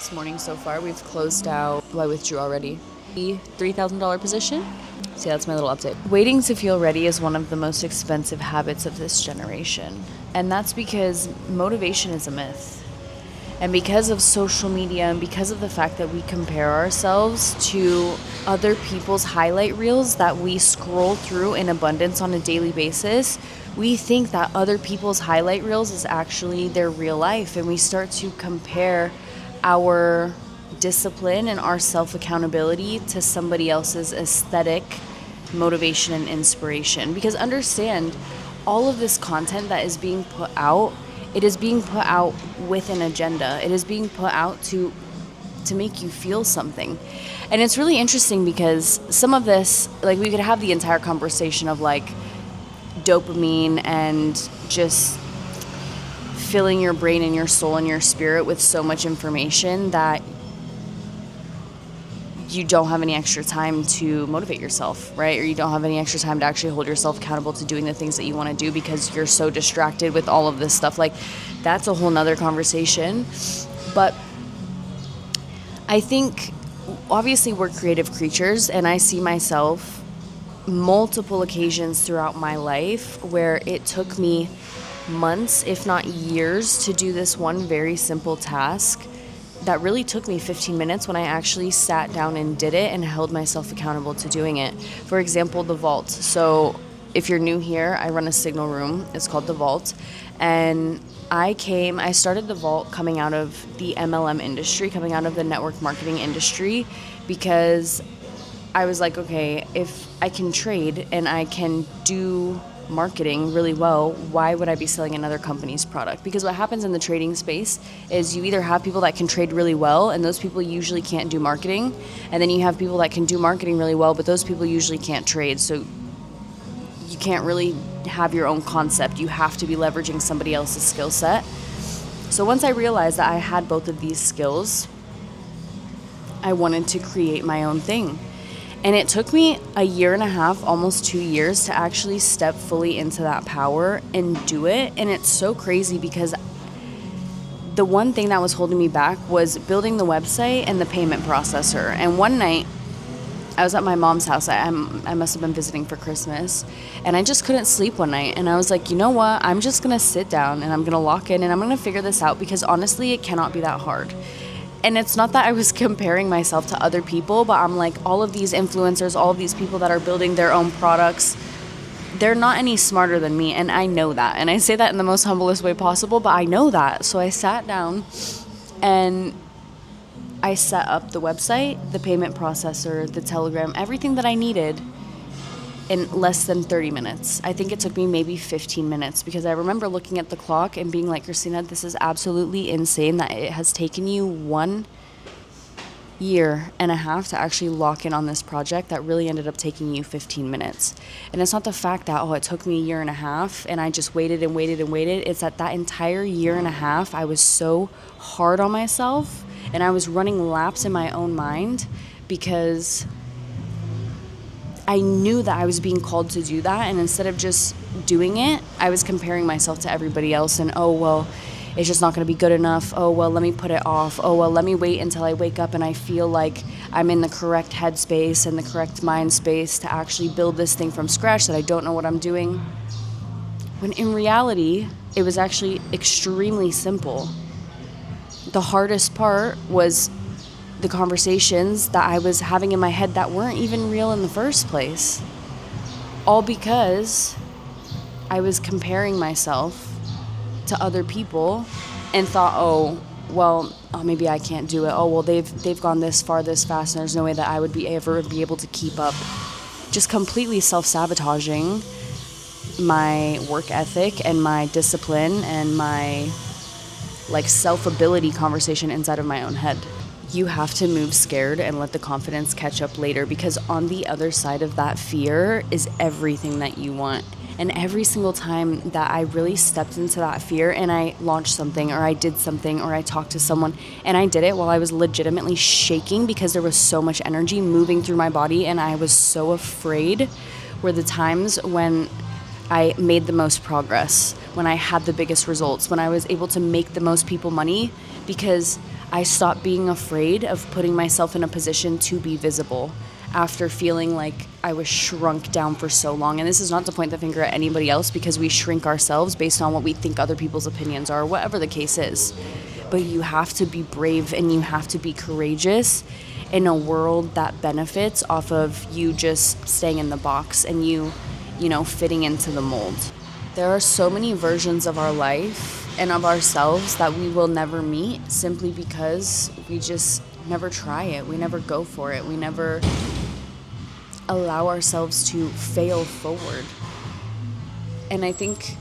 this morning so far. We've closed out, I withdrew already, the $3,000 position. So that's my little update. Waiting to feel ready is one of the most expensive habits of this generation. And that's because motivation is a myth. And because of social media and because of the fact that we compare ourselves to other people's highlight reels that we scroll through in abundance on a daily basis, we think that other people's highlight reels is actually their real life. And we start to compare our discipline and our self-accountability to somebody else's aesthetic motivation and inspiration. Because understand, all of this content that is being put out, it is being put out with an agenda. It is being put out to make you feel something. And it's really interesting because some of this, like, we could have the entire conversation of like dopamine and just filling your brain and your soul and your spirit with so much information that you don't have any extra time to motivate yourself, right? Or you don't have any extra time to actually hold yourself accountable to doing the things that you want to do because you're so distracted with all of this stuff. Like, that's a whole nother conversation. But I think, obviously, we're creative creatures, and I see myself multiple occasions throughout my life where it took me months, if not years, to do this one very simple task that really took me 15 minutes when I actually sat down and did it and held myself accountable to doing it. For example, the vault. So if you're new here, I run a signal room. It's called the Vault. And I started the Vault coming out of the MLM industry, coming out of the network marketing industry, because I was like, okay, if I can trade and I can do marketing really well, why would I be selling another company's product? Because what happens in the trading space is you either have people that can trade really well, and those people usually can't do marketing, and then you have people that can do marketing really well, but those people usually can't trade. So you can't really have your own concept. You have to be leveraging somebody else's skill set. So once I realized that I had both of these skills, I wanted to create my own thing. And it took me a year and a half, almost 2 years, to actually step fully into that power and do it. And it's so crazy because the one thing that was holding me back was building the website and the payment processor. And one night, I was at my mom's house. I must have been visiting for Christmas. And I just couldn't sleep one night. And I was like, you know what? I'm just going to sit down and I'm going to lock in and I'm going to figure this out, because honestly, it cannot be that hard. And it's not that I was comparing myself to other people, but I'm like, all of these influencers, all of these people that are building their own products, they're not any smarter than me. And I know that. And I say that in the most humblest way possible, but I know that. So I sat down and I set up the website, the payment processor, the Telegram, everything that I needed in less than 30 minutes. I think it took me maybe 15 minutes, because I remember looking at the clock and being like, Christina, this is absolutely insane that it has taken you 1 year and a half to actually lock in on this project that really ended up taking you 15 minutes. And it's not the fact that, it took me a year and a half and I just waited and waited and waited. It's that entire year and a half, I was so hard on myself and I was running laps in my own mind, because I knew that I was being called to do that, and instead of just doing it, I was comparing myself to everybody else and, it's just not going to be good enough. Let me put it off. Let me wait until I wake up and I feel like I'm in the correct headspace and the correct mind space to actually build this thing from scratch, that I don't know what I'm doing. When in reality, it was actually extremely simple. The hardest part was the conversations that I was having in my head that weren't even real in the first place. All because I was comparing myself to other people and thought, maybe I can't do it. They've gone this far, this fast, and there's no way that I would ever be able to keep up. Just completely self-sabotaging my work ethic and my discipline and my self-ability conversation inside of my own head. You have to move scared and let the confidence catch up later, because on the other side of that fear is everything that you want. And every single time that I really stepped into that fear and I launched something or I did something or I talked to someone, and I did it while I was legitimately shaking because there was so much energy moving through my body and I was so afraid, were the times when I made the most progress, when I had the biggest results, when I was able to make the most people money, because I stopped being afraid of putting myself in a position to be visible after feeling like I was shrunk down for so long. And this is not to point the finger at anybody else, because we shrink ourselves based on what we think other people's opinions are, whatever the case is. But you have to be brave and you have to be courageous in a world that benefits off of you just staying in the box and you fitting into the mold. There are so many versions of our life and of ourselves that we will never meet simply because we just never try it. We never go for it. We never allow ourselves to fail forward. And I think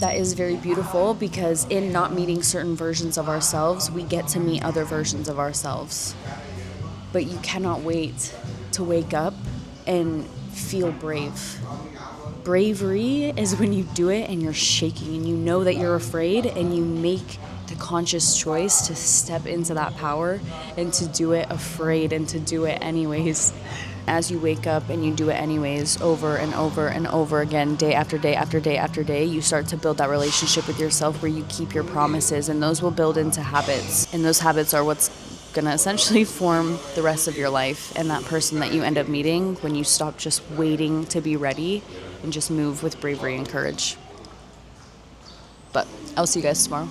that is very beautiful, because in not meeting certain versions of ourselves, we get to meet other versions of ourselves. But you cannot wait to wake up and feel brave. Bravery is when you do it and you're shaking and you know that you're afraid, and you make the conscious choice to step into that power and to do it afraid and to do it anyways. As you wake up and you do it anyways, over and over and over again, day after day after day after day, you start to build that relationship with yourself where you keep your promises, and those will build into habits. And those habits are what's going to essentially form the rest of your life, and that person that you end up meeting when you stop just waiting to be ready and just move with bravery and courage. But I'll see you guys tomorrow.